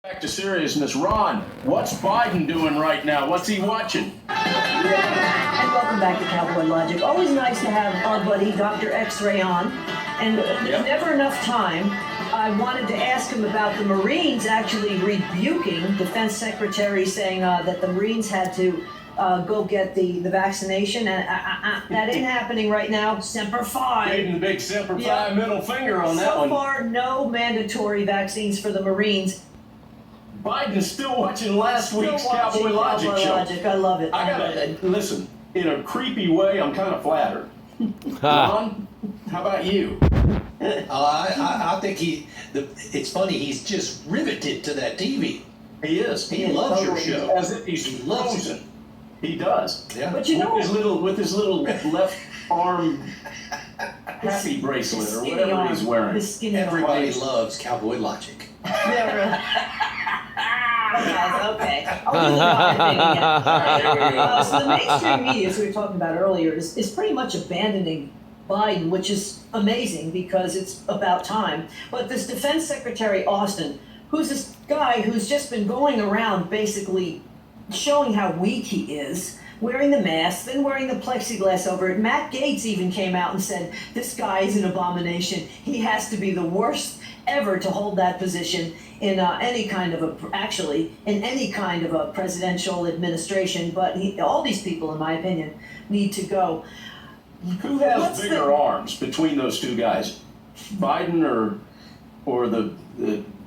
Back to seriousness, Ron, what's Biden doing right now? What's he watching? And welcome back to Cowboy Logic. Always nice to have our buddy Dr. X-Ray on. And never enough time. I wanted to ask him about the Marines actually rebuking Defense Secretary saying that the Marines had to go get the vaccination. And that ain't happening right now. Semper Fi. Gave him the big Semper Fi middle finger on that one. So far, no mandatory vaccines for the Marines. Biden's still watching last week's Cowboy Logic show. I love it. I gotta listen. In a creepy way, I'm kind of flattered. Ron, how about you? I think it's funny, he's just riveted to that TV. He is. He loves your show. As if he's frozen. He does. Yeah. But you know, with his little left arm happy bracelet or whatever he's wearing. Everybody loves Cowboy Logic. Okay. So the mainstream media, as we were talking about earlier, is pretty much abandoning Biden, which is amazing because it's about time. But this Defense Secretary Austin, who's this guy who's just been going around basically showing how weak he is, wearing the mask, then wearing the plexiglass over it. Matt Gaetz even came out and said, this guy is an abomination. He has to be the worst ever to hold that position in any kind of a presidential administration. But all these people, in my opinion, need to go. Who has bigger arms between those two guys, Biden or the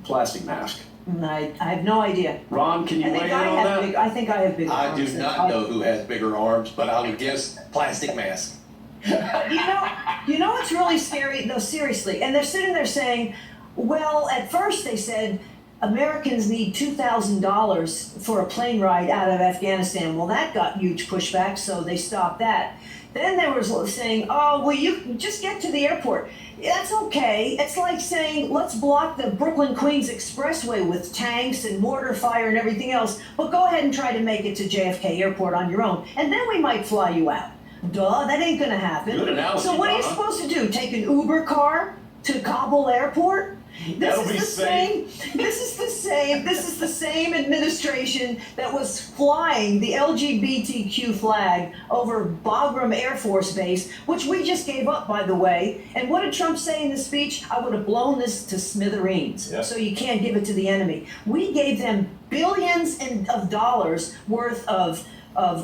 plastic mask? I have no idea. Ron, can you weigh in on that? I think I have bigger arms. I do not know who has bigger arms, but I would guess plastic mask. You know what's really scary? No, seriously. And they're sitting there saying, well, at first they said Americans need $2,000 for a plane ride out of Afghanistan. Well, that got huge pushback, so they stopped that. Then they were saying, oh, well, you just get to the airport. That's okay. It's like saying, let's block the Brooklyn-Queens Expressway with tanks and mortar fire and everything else, but go ahead and try to make it to JFK Airport on your own, and then we might fly you out. Duh, that ain't gonna happen. Good analogy, so what are you supposed to do? Take an Uber car to Kabul Airport? This is the same administration that was flying the LGBTQ flag over Bagram Air Force Base, which we just gave up, by the way. And what did Trump say in the speech? I would have blown this to smithereens. Yep. So you can't give it to the enemy. We gave them billions of dollars worth of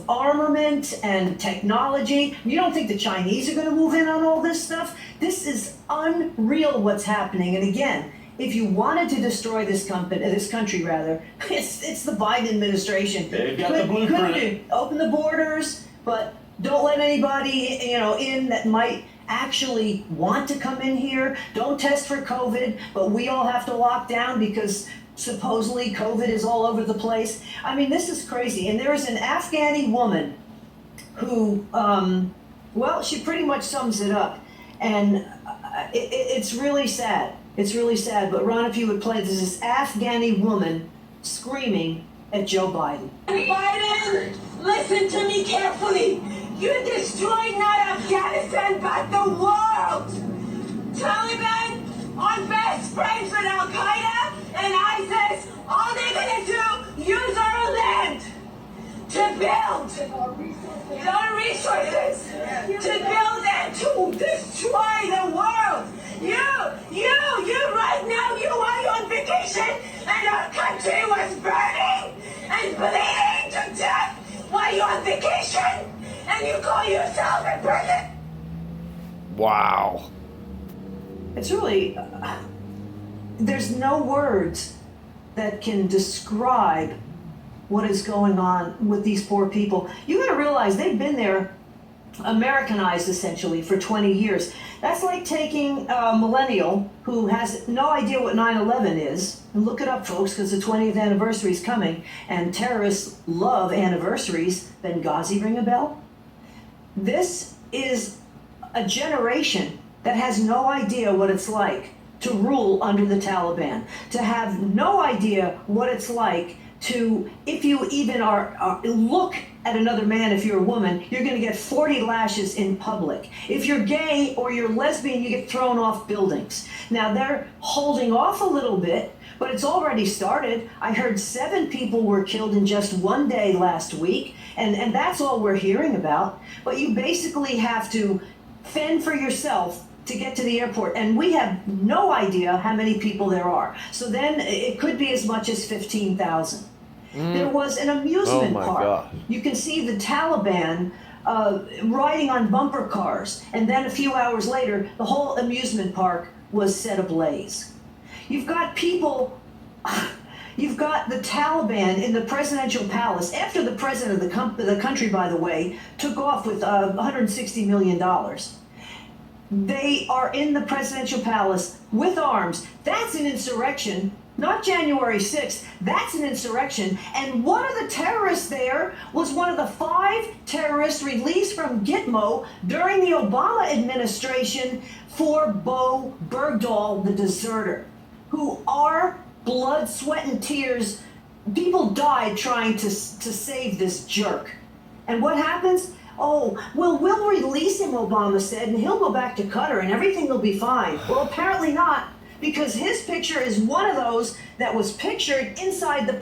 armament and technology. You don't think the Chinese are going to move in on all this stuff? This is unreal what's happening. And again, if you wanted to destroy this country, it's the Biden administration. They've got the blueprint. Open the borders, but don't let anybody in that might actually want to come in here. Don't test for COVID, but we all have to lock down because supposedly COVID is all over the place. I mean, this is crazy. And there is an Afghani woman who, she pretty much sums it up. And it's really sad. It's really sad. But Ron, if you would play this Afghani woman screaming at Joe Biden. Biden, listen to me carefully. You destroyed not Afghanistan, but the world. Taliban are best friends with Al-Qaeda and ISIS. All they're gonna do, use our land to build our resources, to build and to destroy the world. You right now, you are on vacation and our country was burning and bleeding to death while you're on vacation and you call yourself a president. Wow. It's really, there's no words that can describe what is going on with these poor people. You gotta realize they've been there, Americanized essentially, for 20 years. That's like taking a millennial who has no idea what 9/11 is, and look it up, folks, because the 20th anniversary is coming, and terrorists love anniversaries. Benghazi, ring a bell? This is a generation that has no idea what it's like to rule under the Taliban, to have no idea what it's like to, if you even look at another man, if you're a woman, you're going to get 40 lashes in public. If you're gay or you're lesbian, you get thrown off buildings. Now they're holding off a little bit, but it's already started. I heard 7 people were killed in just one day last week, and that's all we're hearing about. But you basically have to fend for yourself to get to the airport, and we have no idea how many people there are. So then it could be as much as 15,000. There was an amusement Oh my park. gosh. You can see the Taliban riding on bumper cars, and then a few hours later, the whole amusement park was set ablaze. You've got people, you've got the Taliban in the presidential palace, after the president of the country, by the way, took off with $160 million. They are in the presidential palace with arms. That's an insurrection, not January 6th. That's an insurrection. And one of the terrorists there was one of the 5 terrorists released from Gitmo during the Obama administration for Bo Bergdahl, the deserter, who are blood, sweat, and tears. People died trying to save this jerk. And what happens? Oh, well, we'll release him, Obama said, and he'll go back to Qatar and everything will be fine. Well, apparently not, because his picture is one of those that was pictured inside the